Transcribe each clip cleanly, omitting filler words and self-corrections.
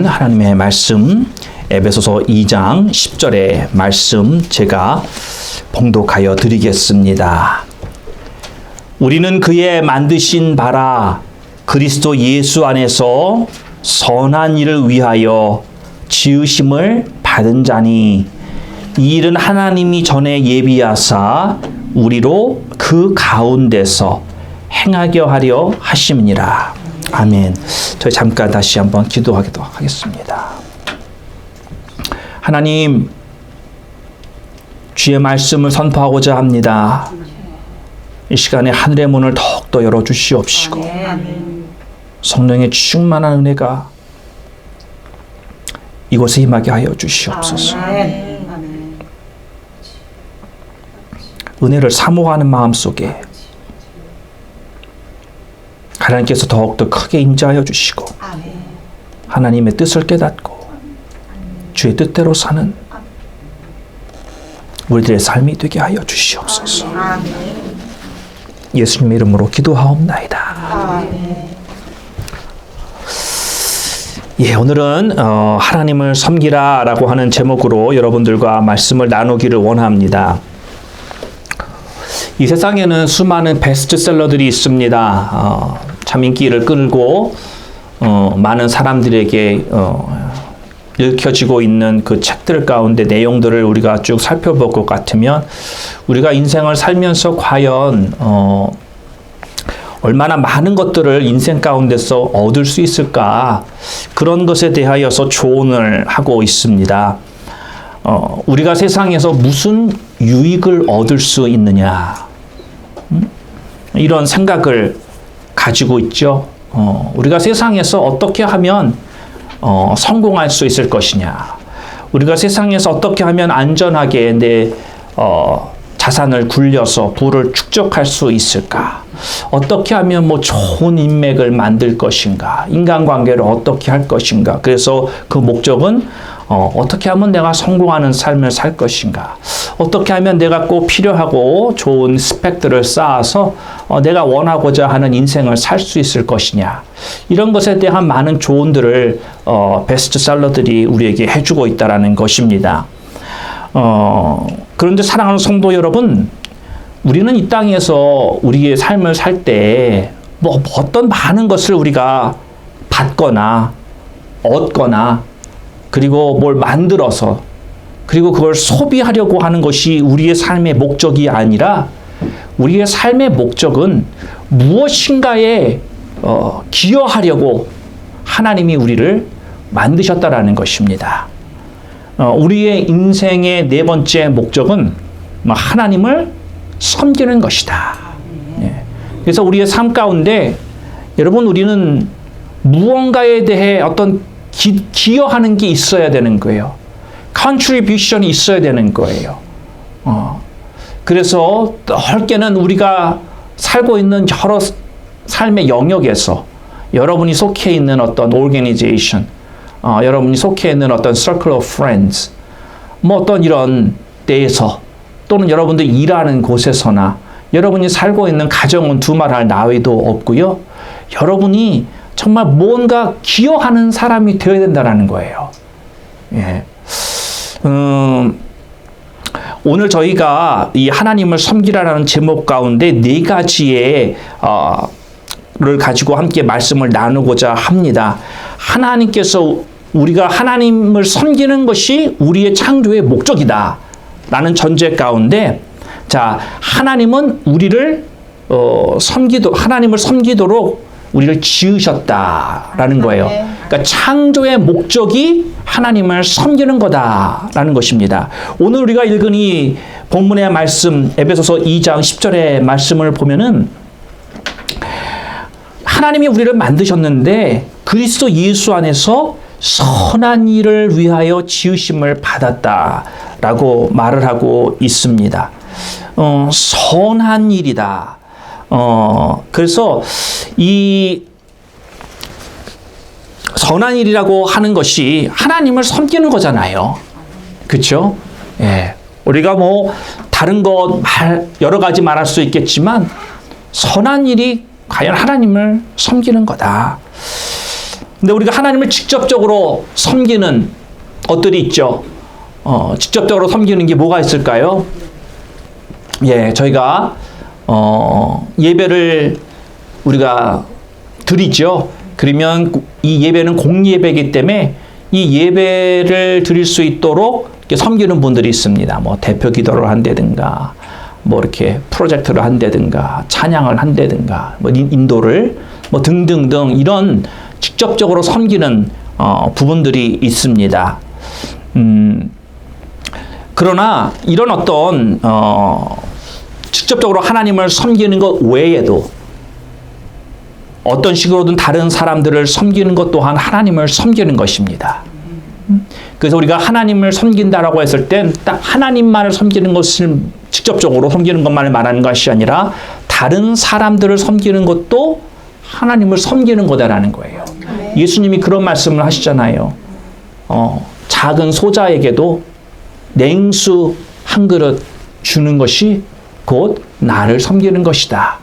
있는 하나님의 말씀, 에베소서 2장 10절의 말씀 제가 봉독하여 드리겠습니다. 우리는 그의 만드신 바라 그리스도 예수 안에서 선한 일을 위하여 지으심을 받은 자니 이 일은 하나님이 전에 예비하사 우리로 그 가운데서 행하게 하려 하심이니라. 아멘. 저희 잠깐 다시 한번 기도하도록 하겠습니다. 하나님, 주의 말씀을 선포하고자 합니다. 이 시간에 하늘의 문을 더욱더 열어주시옵시고 성령의 충만한 은혜가 이곳에 임하게 하여 주시옵소서. 은혜를 사모하는 마음속에 하나님께서 더욱더 크게 임재하여 주시고 하나님의 뜻을 깨닫고 주의 뜻대로 사는 우리들의 삶이 되게 하여 주시옵소서. 예수님의 이름으로 기도하옵나이다. 예, 오늘은 하나님을 섬기라 라고 하는 제목으로 여러분들과 말씀을 나누기를 원합니다. 이 세상에는 수많은 베스트셀러들이 있습니다. 참 인기를 끌고 많은 사람들에게 읽혀지고 있는 그 책들 가운데 내용들을 우리가 쭉 살펴볼 것 같으면 우리가 인생을 살면서 과연 얼마나 많은 것들을 인생 가운데서 얻을 수 있을까, 그런 것에 대하여서 조언을 하고 있습니다. 우리가 세상에서 무슨 유익을 얻을 수 있느냐, 이런 생각을 가지고 있죠. 우리가 세상에서 어떻게 하면 성공할 수 있을 것이냐, 우리가 세상에서 어떻게 하면 안전하게 내 자산을 굴려서 부를 축적할 수 있을까, 어떻게 하면 뭐 좋은 인맥을 만들 것인가, 인간관계를 어떻게 할 것인가, 그래서 그 목적은 어떻게 하면 내가 성공하는 삶을 살 것인가, 어떻게 하면 내가 꼭 필요하고 좋은 스펙들을 쌓아서 내가 원하고자 하는 인생을 살 수 있을 것이냐, 이런 것에 대한 많은 조언들을 베스트셀러들이 우리에게 해주고 있다는 것입니다. 그런데 사랑하는 성도 여러분, 우리는 이 땅에서 우리의 삶을 살 때 뭐 어떤 많은 것을 우리가 받거나 얻거나 그리고 뭘 만들어서 그리고 그걸 소비하려고 하는 것이 우리의 삶의 목적이 아니라 우리의 삶의 목적은 무엇인가에 기여하려고 하나님이 우리를 만드셨다라는 것입니다. 우리의 인생의 네 번째 목적은 하나님을 섬기는 것이다. 그래서 우리의 삶 가운데 여러분, 우리는 무언가에 대해 어떤 기여하는 게 있어야 되는 거예요. 컨트리뷰션이 있어야 되는 거예요. 그래서 넓게는 우리가 살고 있는 여러 삶의 영역에서 여러분이 속해 있는 어떤 organization, 여러분이 속해 있는 어떤 circle of friends, 뭐 어떤 이런 데에서, 또는 여러분들이 일하는 곳에서나 여러분이 살고 있는 가정은 두말할 나위도 없고요. 여러분이 정말 뭔가 기여하는 사람이 되어야 된다는 거예요. 예. 오늘 저희가 이 하나님을 섬기라라는 제목 가운데 네 가지의 를 가지고 함께 말씀을 나누고자 합니다. 하나님께서 우리가 하나님을 섬기는 것이 우리의 창조의 목적이다 라는 전제 가운데, 자, 하나님은 우리를 하나님을 섬기도록 우리를 지으셨다라는 거예요. 그러니까 창조의 목적이 하나님을 섬기는 거다라는 것입니다. 오늘 우리가 읽은 이 본문의 말씀, 에베소서 2장 10절의 말씀을 보면은 하나님이 우리를 만드셨는데 그리스도 예수 안에서 선한 일을 위하여 지으심을 받았다라고 말을 하고 있습니다. 선한 일이다. 그래서 이 선한 일이라고 하는 것이 하나님을 섬기는 거잖아요. 그렇죠? 예. 우리가 뭐 다른 것 여러 가지 말할 수 있겠지만 선한 일이 과연 하나님을 섬기는 거다. 근데 우리가 하나님을 직접적으로 섬기는 것들이 있죠. 직접적으로 섬기는 게 뭐가 있을까요? 예, 저희가 예배를 우리가 드리죠. 그러면 이 예배는 공예배이기 때문에 이 예배를 드릴 수 있도록 이렇게 섬기는 분들이 있습니다. 뭐 대표 기도를 한다든가, 뭐 이렇게 프로젝트를 한다든가, 찬양을 한다든가, 뭐 인도를 뭐 등등등 이런 직접적으로 섬기는 부분들이 있습니다. 그러나 이런 어떤 직접적으로 하나님을 섬기는 것 외에도 어떤 식으로든 다른 사람들을 섬기는 것 또한 하나님을 섬기는 것입니다. 그래서 우리가 하나님을 섬긴다라고 했을 땐 딱 하나님만을 섬기는 것을 직접적으로 섬기는 것만을 말하는 것이 아니라 다른 사람들을 섬기는 것도 하나님을 섬기는 거다라는 거예요. 예수님이 그런 말씀을 하시잖아요. 작은 소자에게도 냉수 한 그릇 주는 것이 곧 나를 섬기는 것이다.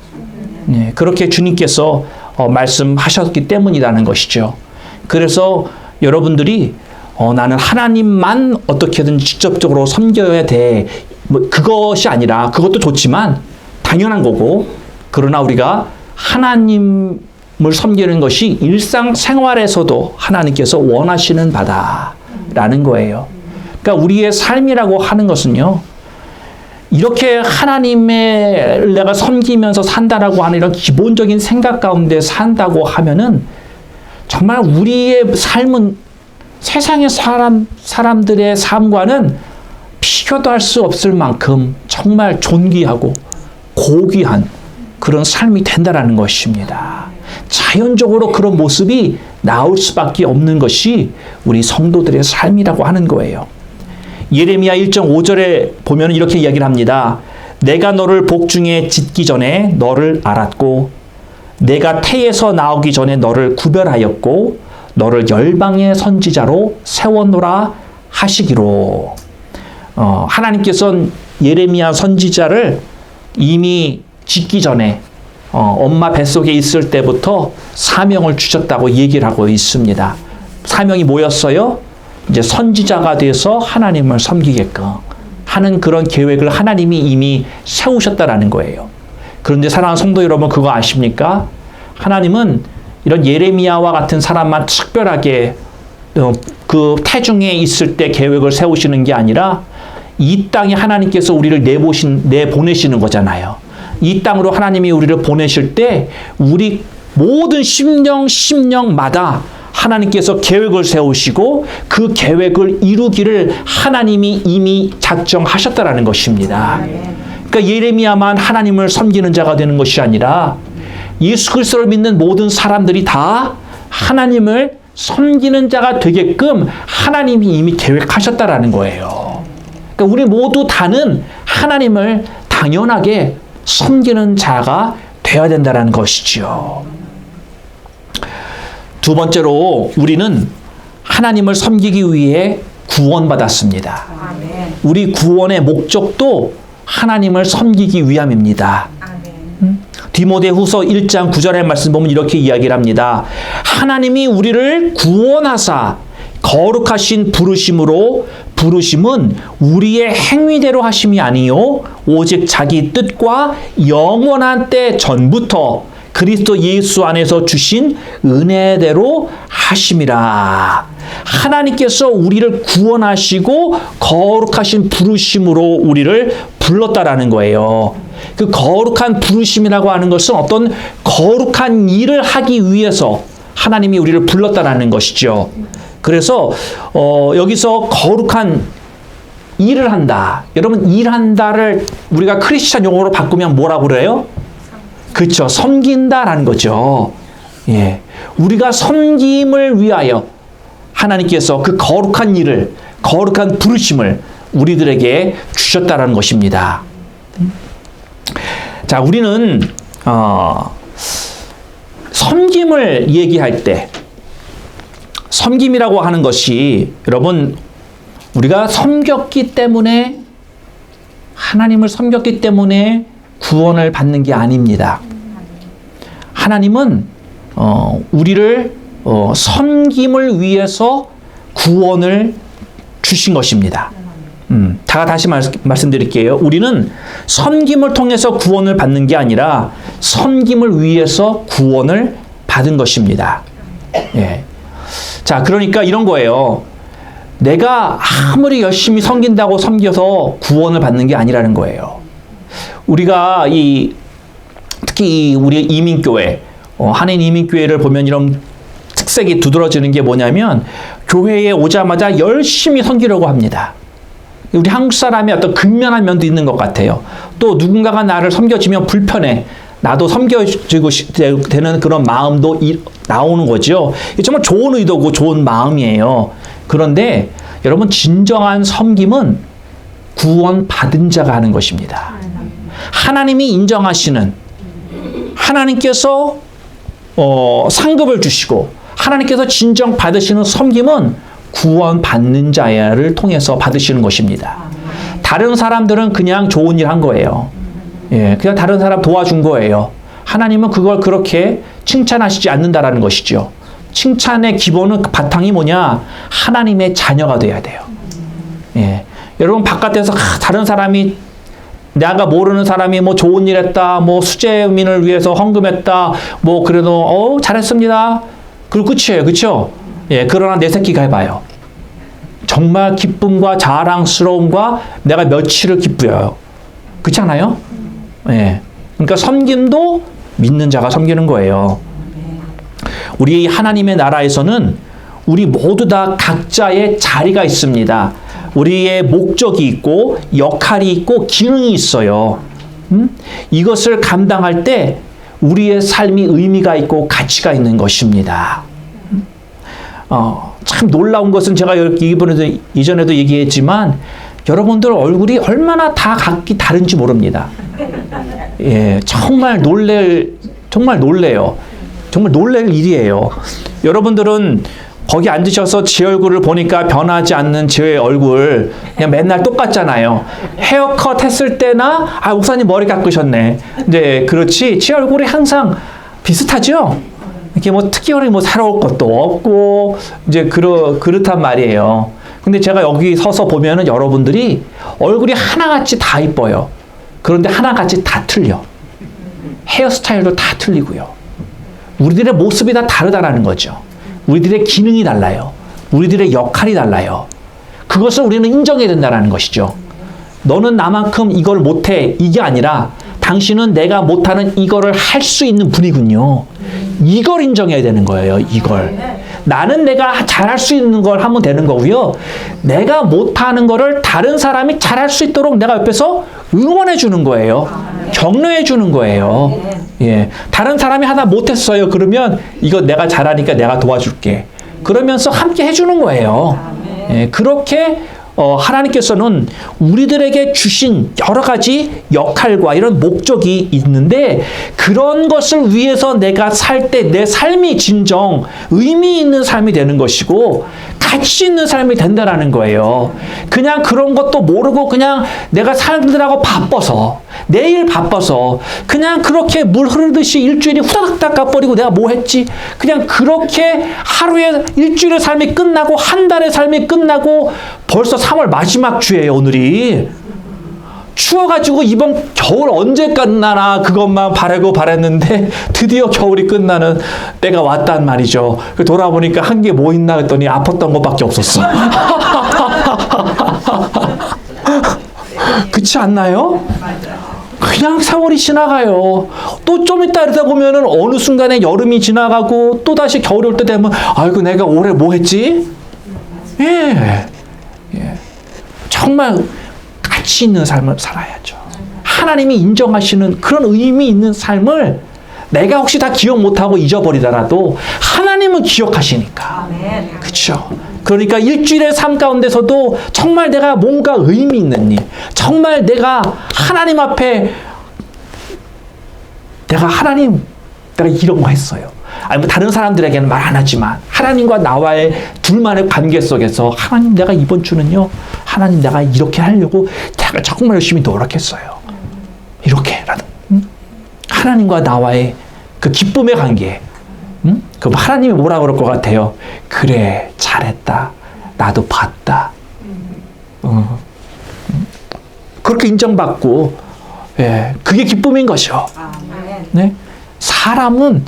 네, 그렇게 주님께서 말씀하셨기 때문이라는 것이죠. 그래서 여러분들이 나는 하나님만 어떻게든 직접적으로 섬겨야 돼. 뭐 그것이 아니라 그것도 좋지만 당연한 거고, 그러나 우리가 하나님을 섬기는 것이 일상생활에서도 하나님께서 원하시는 바다라는 거예요. 그러니까 우리의 삶이라고 하는 것은요, 이렇게 하나님을 내가 섬기면서 산다라고 하는 이런 기본적인 생각 가운데 산다고 하면은 정말 우리의 삶은 세상의 사람들의 삶과는 비교도 할 수 없을 만큼 정말 존귀하고 고귀한 그런 삶이 된다라는 것입니다. 자연적으로 그런 모습이 나올 수밖에 없는 것이 우리 성도들의 삶이라고 하는 거예요. 예레미야 1.5절에 보면 이렇게 이야기를 합니다. 내가 너를 복중에 짓기 전에 너를 알았고 내가 태에서 나오기 전에 너를 구별하였고 너를 열방의 선지자로 세워놓으라 하시기로. 하나님께서는 예레미야 선지자를 이미 짓기 전에 엄마 뱃속에 있을 때부터 사명을 주셨다고 얘기를 하고 있습니다. 사명이 뭐였어요? 이제 선지자가 돼서 하나님을 섬기게끔 하는 그런 계획을 하나님이 이미 세우셨다라는 거예요. 그런데 사랑하는 성도 여러분, 그거 아십니까? 하나님은 이런 예레미야와 같은 사람만 특별하게 그 태중에 있을 때 계획을 세우시는 게 아니라 이 땅에 하나님께서 우리를 내보내시는 거잖아요. 이 땅으로 하나님이 우리를 보내실 때 우리 모든 심령마다 하나님께서 계획을 세우시고 그 계획을 이루기를 하나님이 이미 작정하셨다라는 것입니다. 그러니까 예레미야만 하나님을 섬기는 자가 되는 것이 아니라 예수 그리스도를 믿는 모든 사람들이 다 하나님을 섬기는 자가 되게끔 하나님이 이미 계획하셨다라는 거예요. 그러니까 우리 모두 다는 하나님을 당연하게 섬기는 자가 되어야 된다는 것이지요. 두 번째로 우리는 하나님을 섬기기 위해 구원받았습니다. 아멘. 우리 구원의 목적도 하나님을 섬기기 위함입니다. 디모데후서 1장 9절의 말씀 보면 이렇게 이야기를 합니다. 하나님이 우리를 구원하사 거룩하신 부르심은 우리의 행위대로 하심이 아니요 오직 자기 뜻과 영원한 때 전부터 그리스도 예수 안에서 주신 은혜대로 하심이라. 하나님께서 우리를 구원하시고 거룩하신 부르심으로 우리를 불렀다라는 거예요. 그 거룩한 부르심이라고 하는 것은 어떤 거룩한 일을 하기 위해서 하나님이 우리를 불렀다라는 것이죠. 그래서 여기서 거룩한 일을 한다. 여러분, 일한다를 우리가 크리스찬 용어로 바꾸면 뭐라고 그래요? 그렇죠. 섬긴다라는 거죠. 예. 우리가 섬김을 위하여 하나님께서 그 거룩한 일을, 거룩한 부르심을 우리들에게 주셨다라는 것입니다. 자, 우리는 섬김을 얘기할 때 섬김이라고 하는 것이 여러분 우리가 섬겼기 때문에 하나님을 섬겼기 때문에 구원을 받는 게 아닙니다. 하나님은 우리를 섬김을 위해서 구원을 주신 것입니다. 다시 말씀드릴게요. 우리는 섬김을 통해서 구원을 받는 게 아니라 섬김을 위해서 구원을 받은 것입니다. 예. 자, 그러니까 이런 거예요. 내가 아무리 열심히 섬긴다고 섬겨서 구원을 받는 게 아니라는 거예요. 우리가 특히 우리 이민교회, 한인 이민교회를 보면 이런 특색이 두드러지는 게 뭐냐면 교회에 오자마자 열심히 섬기려고 합니다. 우리 한국 사람의 어떤 근면한 면도 있는 것 같아요. 또 누군가가 나를 섬겨주면 불편해. 나도 섬겨주고 되는 그런 마음도 나오는 거죠. 정말 좋은 의도고 좋은 마음이에요. 그런데 여러분, 진정한 섬김은 구원받은 자가 하는 것입니다. 하나님이 인정하시는, 하나님께서 상급을 주시고 하나님께서 진정 받으시는 섬김은 구원받는 자를 통해서 받으시는 것입니다. 다른 사람들은 그냥 좋은 일 한 거예요. 예, 그냥 다른 사람 도와준 거예요. 하나님은 그걸 그렇게 칭찬하시지 않는다라는 것이죠. 칭찬의 기본은 바탕이 뭐냐? 하나님의 자녀가 돼야 돼요. 예, 여러분 바깥에서 다른 사람이, 내가 모르는 사람이 뭐 좋은 일 했다, 뭐 수재민을 위해서 헌금했다, 뭐 그래도 잘했습니다. 그리고 끝이에요. 그렇죠? 예, 그러나 내 새끼가 해봐요. 정말 기쁨과 자랑스러움과 내가 며칠을 기쁘여요. 그렇지 않아요? 예. 그러니까 섬김도 믿는 자가 섬기는 거예요. 우리 하나님의 나라에서는 우리 모두 다 각자의 자리가 있습니다. 우리의 목적이 있고 역할이 있고 기능이 있어요. 이것을 감당할 때 우리의 삶이 의미가 있고 가치가 있는 것입니다. 참 놀라운 것은 제가 이전에도 얘기했지만 여러분들 얼굴이 얼마나 다 각기 다른지 모릅니다. 예, 정말 놀래요. 정말 놀랄 일이에요. 여러분들은 거기 앉으셔서 제 얼굴을 보니까 변하지 않는 제 얼굴 그냥 맨날 똑같잖아요. 헤어컷 했을 때나 목사님 머리 깎으셨네. 이제 그렇지 제 얼굴이 항상 비슷하죠. 이렇게 뭐 특별히 뭐 새로울 것도 없고 이제 그렇단 말이에요. 근데 제가 여기 서서 보면은 여러분들이 얼굴이 하나같이 다 이뻐요. 그런데 하나같이 다 틀려. 헤어스타일도 다 틀리고요. 우리들의 모습이 다 다르다라는 거죠. 우리들의 기능이 달라요. 우리들의 역할이 달라요. 그것을 우리는 인정해야 된다는 것이죠. 너는 나만큼 이걸 못해. 이게 아니라 당신은 내가 못하는 이거를 할 수 있는 분이군요. 이걸 인정해야 되는 거예요. 이걸. 나는 내가 잘할 수 있는 걸 하면 되는 거고요. 내가 못하는 거를 다른 사람이 잘할 수 있도록 내가 옆에서 응원해 주는 거예요. 격려해 주는 거예요. 예. 다른 사람이 하나 못했어요. 그러면 이거 내가 잘하니까 내가 도와줄게. 그러면서 함께 해주는 거예요. 예. 그렇게 하나님께서는 우리들에게 주신 여러 가지 역할과 이런 목적이 있는데 그런 것을 위해서 내가 살 때 내 삶이 진정 의미 있는 삶이 되는 것이고 가치 있는 삶이 된다는 거예요. 그냥 그런 것도 모르고 그냥 내가 사람들하고 바빠서 내일 바빠서 그냥 그렇게 물 흐르듯이 일주일이 후다닥 가버리고 내가 뭐 했지? 그냥 그렇게 하루에 일주일의 삶이 끝나고 한 달의 삶이 끝나고 벌써 3월 마지막 주예요. 오늘이. 추워가지고 이번 겨울 언제 끝나나 그것만 바랬는데 드디어 겨울이 끝나는 때가 왔단 말이죠. 돌아보니까 한 게 뭐 있나 했더니 아팠던 것밖에 없었어. 그렇지 않나요? 그냥 세월이 지나가요. 또 좀 있다 이러다 보면은 어느 순간에 여름이 지나가고 또 다시 겨울이 올 때 되면 아이고 내가 올해 뭐 했지? 예. 정말 가치 있는 삶을 살아야죠. 하나님이 인정하시는 그런 의미 있는 삶을 내가 혹시 다 기억 못하고 잊어버리더라도 하나님은 기억하시니까. 그렇죠. 그러니까 일주일의 삶 가운데서도 정말 내가 뭔가 의미 있는 일, 정말 내가 하나님 앞에 내가 이런 거 했어요. 아니 뭐 다른 사람들에게는 말 안 하지만 하나님과 나와의 둘만의 관계 속에서 하나님 내가 이번 주는요 하나님 내가 이렇게 하려고 제가 정말 열심히 노력했어요. 이렇게라도 하나님과 나와의 그 기쁨의 관계 응? 그럼 하나님이 뭐라 그럴 것 같아요? 그래, 잘했다. 나도 봤다. 그렇게 인정받고, 예, 그게 기쁨인 것이요. 네? 사람은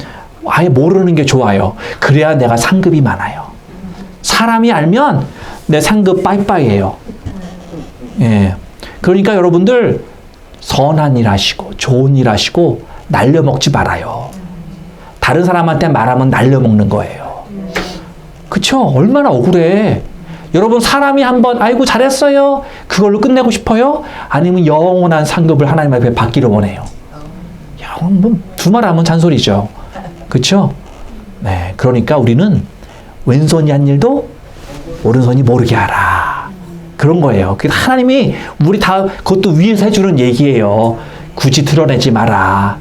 아예 모르는 게 좋아요. 그래야 내가 상급이 많아요. 사람이 알면 내 상급 빠이빠이예요. 예. 그러니까 여러분들 선한 일 하시고 좋은 일 하시고 날려먹지 말아요. 다른 사람한테 말하면 날려먹는 거예요. 그쵸? 얼마나 억울해. 여러분 사람이 한번 아이고 잘했어요. 그걸로 끝내고 싶어요? 아니면 영원한 상급을 하나님 앞에 받기를 원해요? 뭐 두말하면 잔소리죠. 그쵸? 네. 그러니까 우리는 왼손이 한 일도 오른손이 모르게 하라. 그런 거예요. 하나님이 우리 다 그것도 위에서 해주는 얘기예요. 굳이 드러내지 마라.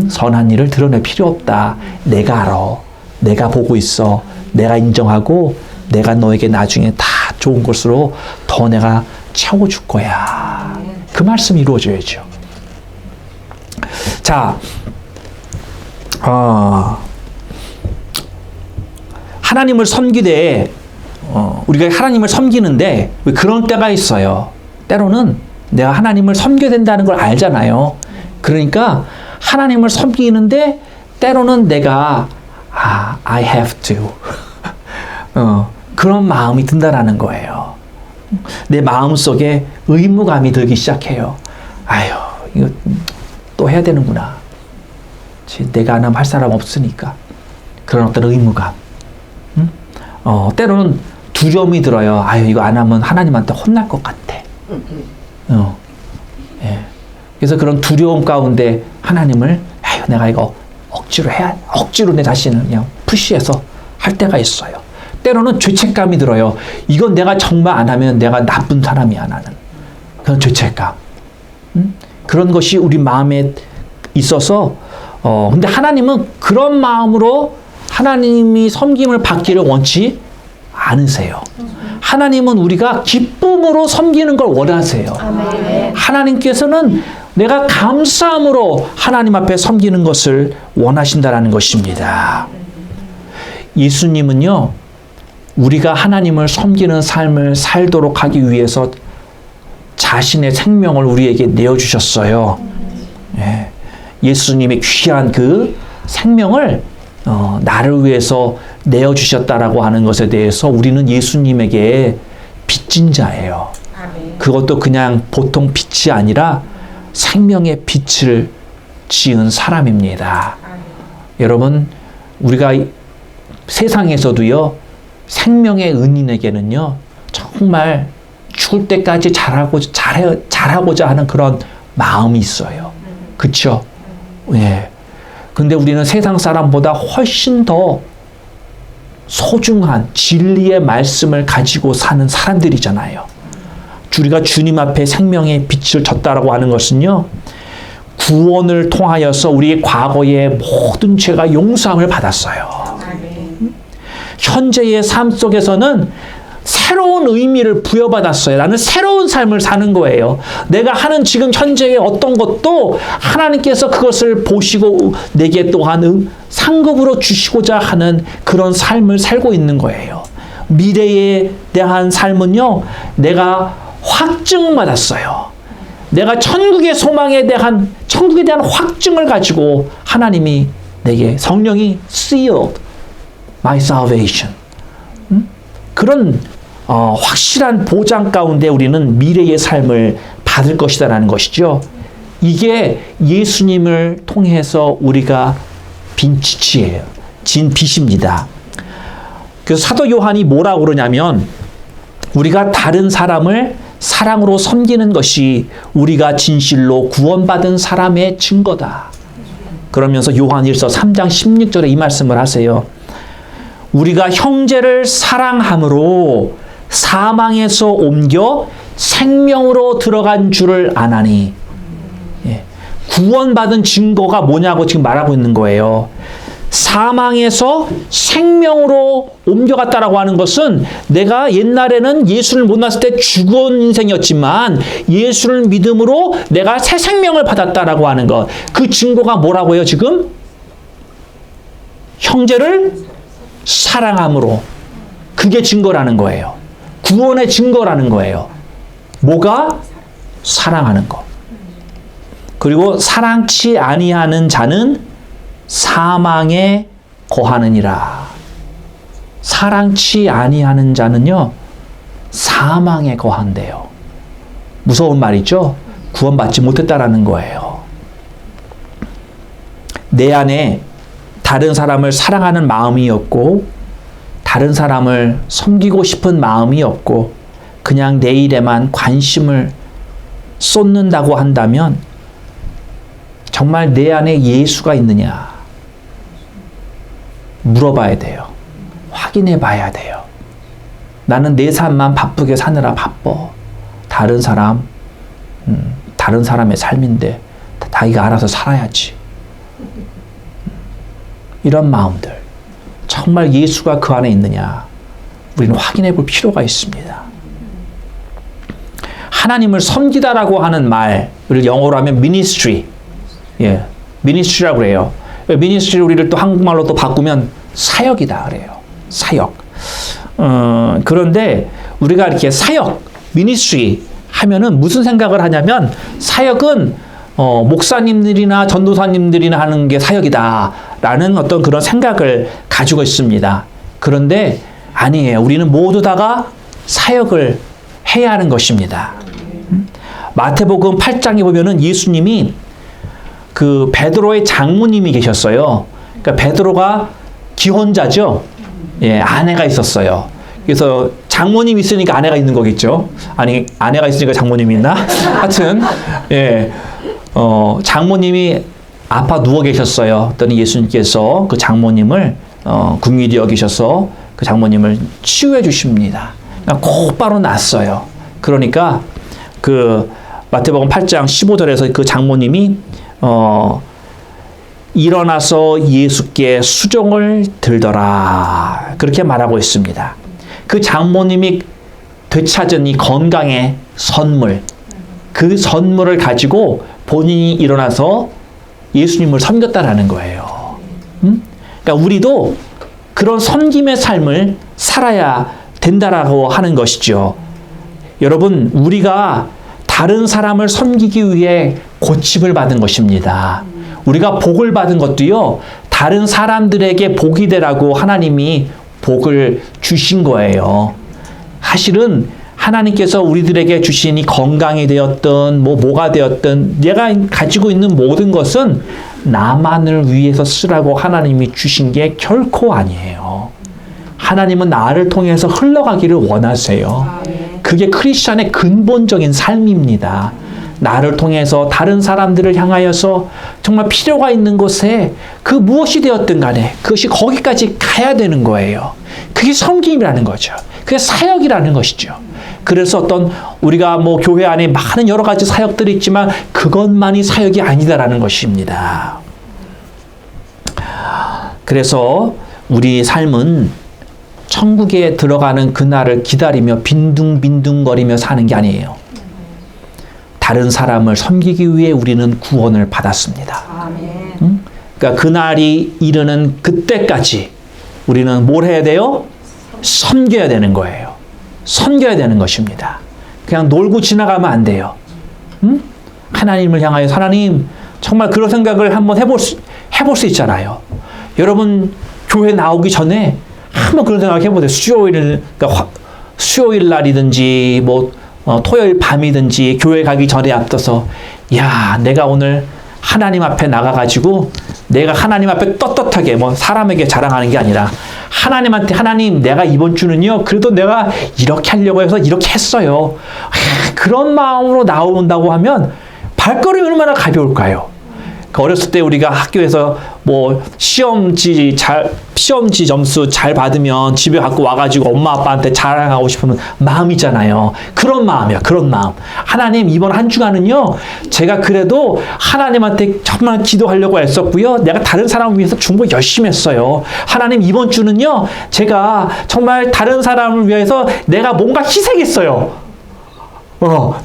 선한 일을 드러낼 필요 없다. 내가 알아. 내가 보고 있어. 내가 인정하고 내가 너에게 나중에 다 좋은 것으로 더 내가 채워줄 거야. 그 말씀이 이루어져야죠. 자, 하나님을 섬기되 우리가 하나님을 섬기는데 왜 그런 때가 있어요. 때로는 내가 하나님을 섬겨야 된다는 걸 알잖아요. 그러니까 하나님을 섬기는데 때로는 내가 I have to 그런 마음이 든다라는 거예요. 내 마음속에 의무감이 들기 시작해요. 아유, 이거 또 해야 되는구나. 내가 안 하면 할 사람 없으니까. 그런 어떤 의무감. 때로는 두려움이 들어요. 아유, 이거 안 하면 하나님한테 혼날 것 같아. 예. 그래서 그런 두려움 가운데 하나님을, 아유, 내가 이거 억지로 내 자신을 그냥 푸시해서 할 때가 있어요. 때로는 죄책감이 들어요. 이건 내가 정말 안 하면 내가 나쁜 사람이야, 나는. 그런 죄책감. 그런 것이 우리 마음에 있어서, 근데 하나님은 그런 마음으로 하나님이 섬김을 받기를 원치 않으세요. 하나님은 우리가 기쁨으로 섬기는 걸 원하세요. 아멘. 하나님께서는 내가 감사함으로 하나님 앞에 섬기는 것을 원하신다는 것입니다. 예수님은요, 우리가 하나님을 섬기는 삶을 살도록 하기 위해서 자신의 생명을 우리에게 내어주셨어요. 예. 예수님의 귀한 그 생명을 나를 위해서 내어주셨다라고 하는 것에 대해서 우리는 예수님에게 빚진 자예요. 그것도 그냥 보통 빛이 아니라 생명의 빛을 지은 사람입니다. 여러분, 우리가 세상에서도요, 생명의 은인에게는요, 정말 죽을 때까지 잘하고자 하는 그런 마음이 있어요. 그쵸? 예. 근데 우리는 세상 사람보다 훨씬 더 소중한 진리의 말씀을 가지고 사는 사람들이잖아요. 우리가 주님 앞에 생명의 빛을 졌다라고 하는 것은요, 구원을 통하여서 우리의 과거의 모든 죄가 용서함을 받았어요. 현재의 삶 속에서는 새로운 의미를 부여받았어요. 나는 새로운 삶을 사는 거예요. 내가 하는 지금 현재의 어떤 것도 하나님께서 그것을 보시고 내게 또한 상급으로 주시고자 하는 그런 삶을 살고 있는 거예요. 미래에 대한 삶은요, 내가 확증받았어요. 내가 천국의 소망에 대한, 천국에 대한 확증을 가지고 하나님이 내게 성령이 sealed my salvation. 그런 확실한 보장 가운데 우리는 미래의 삶을 받을 것이다라는 것이죠. 이게 예수님을 통해서 우리가 빈 지치예요. 진 빚입니다. 그래서 사도 요한이 뭐라고 그러냐면, 우리가 다른 사람을 사랑으로 섬기는 것이 우리가 진실로 구원받은 사람의 증거다. 그러면서 요한일서 3장 16절에 이 말씀을 하세요. 우리가 형제를 사랑함으로 사망에서 옮겨 생명으로 들어간 줄을 아나니. 예. 구원받은 증거가 뭐냐고 지금 말하고 있는 거예요. 사망에서 생명으로 옮겨갔다라고 하는 것은, 내가 옛날에는 예수를 못 만났을 때 죽은 인생이었지만 예수를 믿음으로 내가 새 생명을 받았다라고 하는 것. 그 증거가 뭐라고요, 지금? 형제를 사랑함으로. 그게 증거라는 거예요. 구원의 증거라는 거예요. 뭐가? 사랑하는 거. 그리고 사랑치 아니하는 자는 사망에 거하느니라. 사랑치 아니하는 자는요, 사망에 거한대요. 무서운 말이죠? 구원받지 못했다라는 거예요. 내 안에 다른 사람을 사랑하는 마음이 없고, 다른 사람을 섬기고 싶은 마음이 없고, 그냥 내 일에만 관심을 쏟는다고 한다면, 정말 내 안에 예수가 있느냐? 물어봐야 돼요. 확인해 봐야 돼요. 나는 내 삶만 바쁘게 사느라 바빠. 다른 사람의 삶인데 자기가 알아서 살아야지. 이런 마음들. 정말 예수가 그 안에 있느냐? 우리는 확인해 볼 필요가 있습니다. 하나님을 섬기다라고 하는 말을 영어로 하면 ministry. 예, ministry라고 그래요. ministry 우리를 또 한국말로 또 바꾸면 사역이다 그래요. 사역. 그런데 우리가 이렇게 사역, ministry 하면은 무슨 생각을 하냐면 사역은 목사님들이나 전도사님들이나 하는 게 사역이다라는 어떤 그런 생각을 가지고 있습니다. 그런데 아니에요. 우리는 모두 다가 사역을 해야 하는 것입니다. 마태복음 8장에 보면은 예수님이 그 베드로의 장모님이 계셨어요. 그러니까 베드로가 기혼자죠. 예, 아내가 있었어요. 그래서 장모님이 있으니까 아내가 있는 거겠죠. 아니, 아내가 있으니까 장모님이 있나? 하여튼, 예, 장모님이 아파 누워 계셨어요. 그랬더니 예수님께서 그 장모님을 긍휼히 여기셔서 그 장모님을 치유해 주십니다. 그러니까 곧바로 낫어요. 그러니까 그 마태복음 8장 15절에서 그 장모님이 일어나서 예수께 수종을 들더라. 그렇게 말하고 있습니다. 그 장모님이 되찾은 이 건강의 선물, 그 선물을 가지고 본인이 일어나서 예수님을 섬겼다라는 거예요. 그러니까 우리도 그런 섬김의 삶을 살아야 된다라고 하는 것이죠. 여러분, 우리가 다른 사람을 섬기기 위해 고침을 받은 것입니다. 우리가 복을 받은 것도요, 다른 사람들에게 복이 되라고 하나님이 복을 주신 거예요. 사실은 하나님께서 우리들에게 주신 이 건강이 되었든 뭐가 되었든 내가 가지고 있는 모든 것은 나만을 위해서 쓰라고 하나님이 주신 게 결코 아니에요. 하나님은 나를 통해서 흘러가기를 원하세요. 그게 크리스찬의 근본적인 삶입니다. 나를 통해서 다른 사람들을 향하여서 정말 필요가 있는 곳에 그 무엇이 되었든 간에 그것이 거기까지 가야 되는 거예요. 그게 섬김이라는 거죠. 그게 사역이라는 것이죠. 그래서 어떤 우리가 뭐 교회 안에 많은 여러 가지 사역들이 있지만 그것만이 사역이 아니다라는 것입니다. 그래서 우리 삶은 천국에 들어가는 그날을 기다리며 빈둥빈둥거리며 사는 게 아니에요. 다른 사람을 섬기기 위해 우리는 구원을 받았습니다. 그러니까 그날이 이르는 그때까지 우리는 뭘 해야 돼요? 섬겨야 되는 거예요. 섬겨야 되는 것입니다. 그냥 놀고 지나가면 안 돼요. 하나님을 향하여 하나님 정말 그런 생각을 한번 해볼 수 있잖아요. 여러분 교회 나오기 전에 한번 그런 생각 해보세요. 그러니까 수요일 날이든지 뭐 토요일 밤이든지 교회 가기 전에 앞서서 야, 내가 오늘 하나님 앞에 나가가지고 내가 하나님 앞에 떳떳하게 뭐 사람에게 자랑하는 게 아니라 하나님한테 하나님 내가 이번 주는요 그래도 내가 이렇게 하려고 해서 이렇게 했어요. 그런 마음으로 나온다고 하면 발걸음이 얼마나 가벼울까요? 어렸을 때 우리가 학교에서 뭐 시험지 점수 잘 받으면 집에 갖고 와가지고 엄마 아빠한테 자랑하고 싶은 마음이잖아요. 그런 마음이야. 그런 마음. 하나님 이번 한 주간은요 제가 그래도 하나님한테 정말 기도하려고 애썼고요. 내가 다른 사람을 위해서 중보 열심히 했어요. 하나님 이번 주는요 제가 정말 다른 사람을 위해서 내가 뭔가 희생했어요.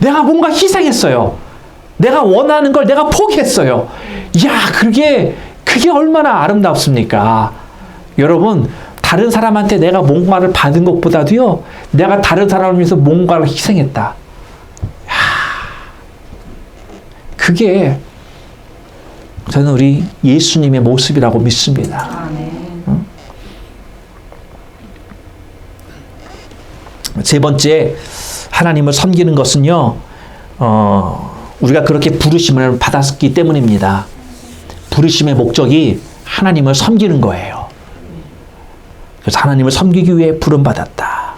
내가 뭔가 희생했어요. 내가 원하는 걸 내가 포기했어요. 이야, 그게 얼마나 아름답습니까? 여러분, 다른 사람한테 내가 뭔가를 받은 것보다도요, 내가 다른 사람을 위해서 뭔가를 희생했다. 그게 저는 우리 예수님의 모습이라고 믿습니다. 세 번째, 하나님을 섬기는 것은요, 우리가 그렇게 부르심을 받았기 때문입니다. 부르심의 목적이 하나님을 섬기는 거예요. 그래서 하나님을 섬기기 위해 부름받았다.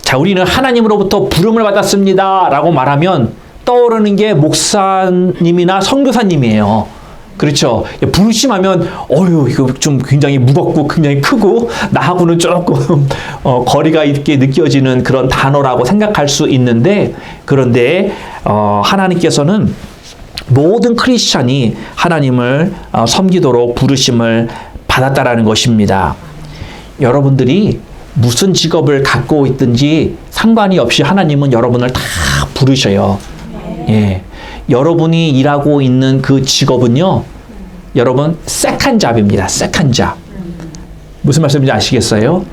자, 우리는 하나님으로부터 부름을 받았습니다 라고 말하면 떠오르는 게 목사님이나 선교사님이에요. 그렇죠? 부르심하면 이거 좀 굉장히 무겁고 굉장히 크고 나하고는 조금 거리가 있게 느껴지는 그런 단어라고 생각할 수 있는데, 그런데 하나님께서는 모든 크리스찬이 하나님을 섬기도록 부르심을 받았다라는 것입니다. 여러분들이 무슨 직업을 갖고 있든지 상관이 없이 하나님은 여러분을 다 부르셔요. 예. 여러분이 일하고 있는 그 직업은요, 여러분, 세컨 잡입니다. 세컨 잡. 무슨 말씀인지 아시겠어요?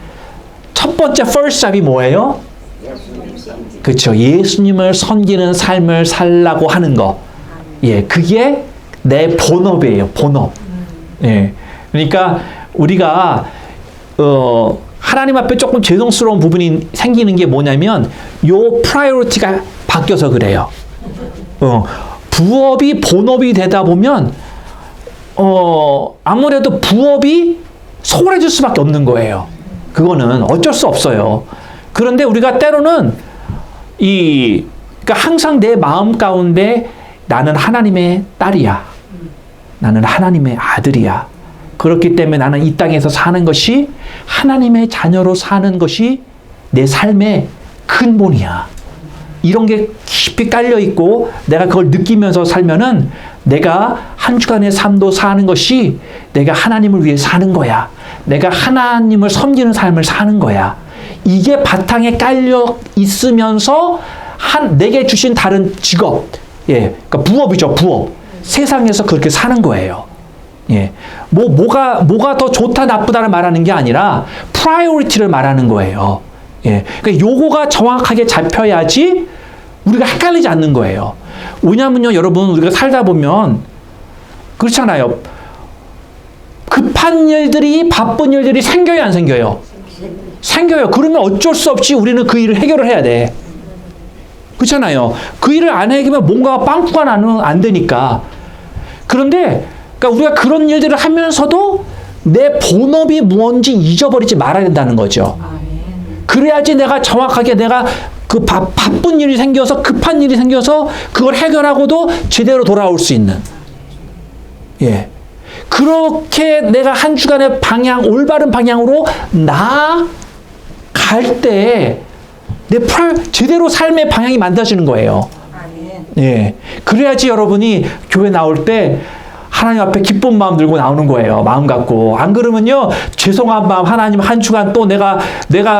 첫 번째 first 잡이 뭐예요? 그렇죠. 예수님을 섬기는 삶을 살라고 하는 거. 예, 그게 내 본업이에요. 본업. 예. 그러니까 우리가 하나님 앞에 조금 죄송스러운 부분이 생기는 게 뭐냐면 요 프라이어리티가 바뀌어서 그래요. 부업이 본업이 되다 보면 아무래도 부업이 소홀해질 수밖에 없는 거예요. 그거는 어쩔 수 없어요. 그런데 우리가 때로는 그러니까 항상 내 마음 가운데 나는 하나님의 딸이야. 나는 하나님의 아들이야. 그렇기 때문에 나는 이 땅에서 사는 것이 하나님의 자녀로 사는 것이 내 삶의 근본이야. 이런 게 깊이 깔려 있고 내가 그걸 느끼면서 살면은 내가 한 주간의 삶도 사는 것이 내가 하나님을 위해 사는 거야. 내가 하나님을 섬기는 삶을 사는 거야. 이게 바탕에 깔려 있으면서 내게 주신 다른 직업, 예, 그러니까 부업이죠, 부업. 세상에서 그렇게 사는 거예요. 예, 뭐가 더 좋다 나쁘다를 말하는 게 아니라 프라이어리티를 말하는 거예요. 예, 그러니까 요거가 정확하게 잡혀야지 우리가 헷갈리지 않는 거예요. 왜냐면요, 여러분, 우리가 살다 보면 그렇잖아요. 급한 일들이, 바쁜 일들이 생겨요, 안 생겨요? 생겨요. 그러면 어쩔 수 없이 우리는 그 일을 해결을 해야 돼. 그렇잖아요. 그 일을 안 해결하면 뭔가가 빵꾸가 나면 안 되니까. 그런데 그러니까 우리가 그런 일들을 하면서도 내 본업이 뭔지 잊어버리지 말아야 된다는 거죠. 그래야지 내가 정확하게 내가 그 바쁜 일이 생겨서 급한 일이 생겨서 그걸 해결하고도 제대로 돌아올 수 있는. 예. 그렇게 내가 한 주간의 올바른 방향으로 나아갈 때 제대로 삶의 방향이 만들어지는 거예요. 예. 그래야지 여러분이 교회 나올 때 하나님 앞에 기쁜 마음 들고 나오는 거예요. 마음 갖고. 안 그러면요, 죄송한 마음, 하나님 한 주간 또 내가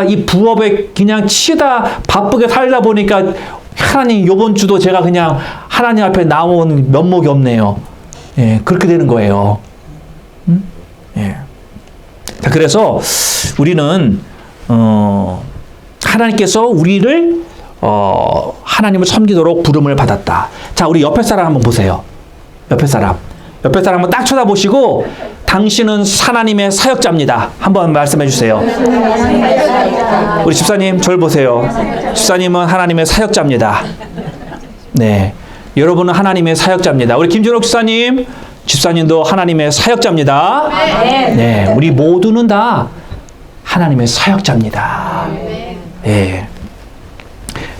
이 부업에 그냥 치다 바쁘게 살다 보니까 하나님 요번 주도 제가 그냥 하나님 앞에 나온 면목이 없네요. 예, 그렇게 되는 거예요. 예. 자, 그래서 우리는 하나님께서 우리를 하나님을 섬기도록 부름을 받았다. 자, 우리 옆에 사람 한번 보세요. 옆에 사람 한번 딱 쳐다보시고, 당신은 하나님의 사역자입니다. 한번 말씀해 주세요. 우리 집사님, 저를 보세요. 집사님은 하나님의 사역자입니다. 네, 여러분은 하나님의 사역자입니다. 우리 김준옥 집사님도 하나님의 사역자입니다. 네, 우리 모두는 다 하나님의 사역자입니다. 네.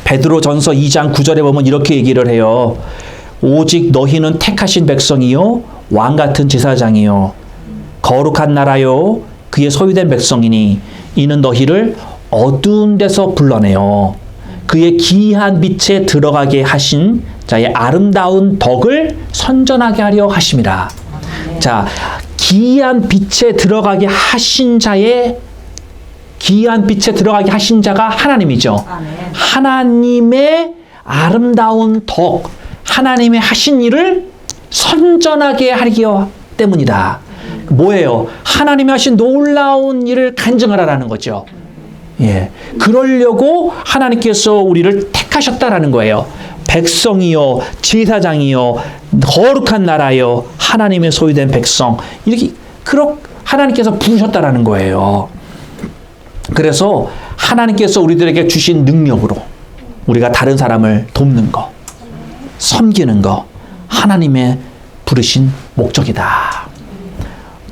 베드로전서 2장 9절에 보면 이렇게 얘기를 해요. 오직 너희는 택하신 백성이요, 왕같은 제사장이요, 거룩한 나라요, 그의 소유된 백성이니 이는 너희를 어두운 데서 불러내어 그의 기이한 빛에 들어가게 하신 자의 아름다운 덕을 선전하게 하려 하심이라. 자, 기이한 빛에 들어가게 하신 자가 하나님이죠. 하나님의 아름다운 덕, 하나님의 하신 일을 선전하게 하기 때문이다. 뭐예요? 하나님이 하신 놀라운 일을 간증하라는 거죠. 예. 그러려고 하나님께서 우리를 택하셨다라는 거예요. 백성이요, 제사장이요, 거룩한 나라요, 하나님의 소유된 백성. 이렇게, 하나님께서 부르셨다라는 거예요. 그래서 하나님께서 우리들에게 주신 능력으로 우리가 다른 사람을 돕는 거, 섬기는 거, 하나님의 부르신 목적이다.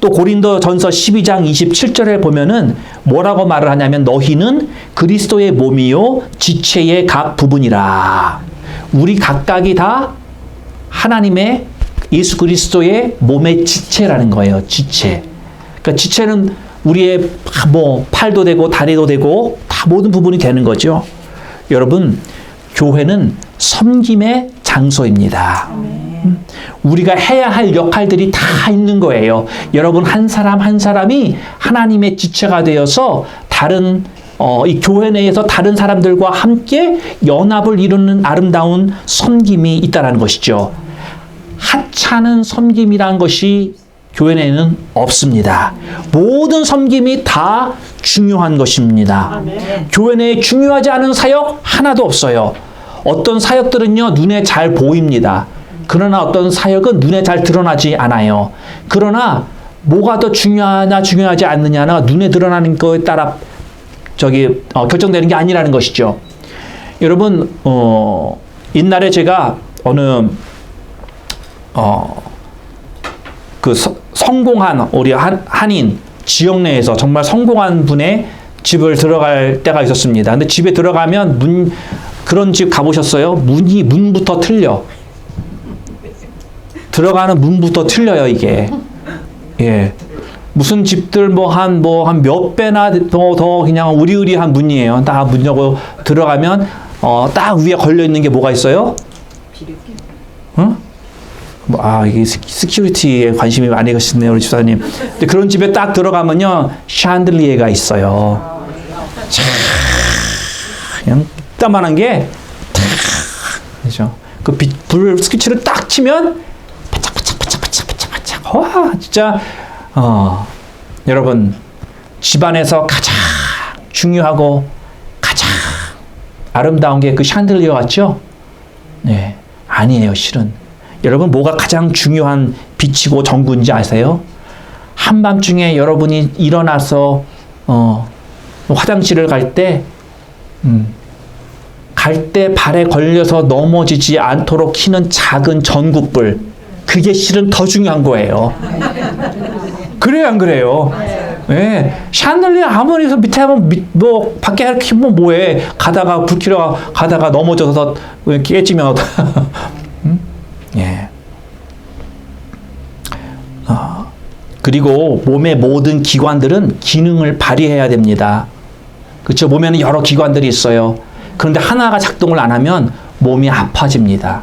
또 고린도전서 12장 27절에 보면은 뭐라고 말을 하냐면 너희는 그리스도의 몸이요 지체의 각 부분이라. 우리 각각이 다 하나님의 예수 그리스도의 몸의 지체라는 거예요. 지체. 그러니까 지체는 우리의 뭐 팔도 되고 다리도 되고 다 모든 부분이 되는 거죠. 여러분, 교회는 섬김의 장소입니다. 우리가 해야 할 역할들이 다 있는 거예요. 여러분, 한 사람 한 사람이 하나님의 지체가 되어서 다른 이 교회 내에서 다른 사람들과 함께 연합을 이루는 아름다운 섬김이 있다는 것이죠. 하찮은 섬김이란 것이 교회 내에는 없습니다. 모든 섬김이 다 중요한 것입니다. 아멘. 교회 내에 중요하지 않은 사역 하나도 없어요. 어떤 사역들은요, 눈에 잘 보입니다. 그러나 어떤 사역은 눈에 잘 드러나지 않아요. 그러나 뭐가 더 중요하냐 중요하지 않느냐가 눈에 드러나는 거에 따라 결정되는 게 아니라는 것이죠. 여러분, 옛날에 제가 어느 성공한 우리 한인 지역 내에서 정말 성공한 분의 집을 들어갈 때가 있었습니다. 근데 집에 들어가면 그런 집 가보셨어요? 문부터 틀려. 들어가는 문부터 틀려요, 이게. 예. 무슨 집들 한 몇 배나 더 그냥 으리으리한 문이에요. 딱 문 열고 들어가면, 딱 위에 걸려있는 게 뭐가 있어요? 응? 이게 시큐리티에 관심이 많이 가시네요, 우리 집사님. 근데 그런 집에 딱 들어가면요, 샹들리에가 있어요. 참, 그냥 이따만한 게, 그죠? 불 스위치를 딱 치면, 바짝바짝. 와, 진짜, 여러분, 집안에서 가장 중요하고 가장 아름다운 게 그 샹들리어 같죠? 네, 아니에요, 실은. 여러분, 뭐가 가장 중요한 빛이고 전구인지 아세요? 한밤중에 여러분이 일어나서 화장실을 갈 때 발에 걸려서 넘어지지 않도록 켜는 작은 전구불, 그게 실은 더 중요한 거예요. 그래요, 안 그래요? 네. 샹들리에 아무리 해서 밑에 하면 밖에 이렇게 켜면 뭐해? 가다가 불 켜러 가다가 넘어져서 깨지면 예. 그리고 몸의 모든 기관들은 기능을 발휘해야 됩니다. 그렇죠? 몸에는 여러 기관들이 있어요. 그런데 하나가 작동을 안 하면 몸이 아파집니다.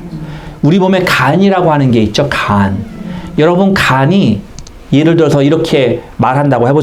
우리 몸에 간이라고 하는 게 있죠. 간. 여러분, 간이 예를 들어서 이렇게 말한다고 해보세요.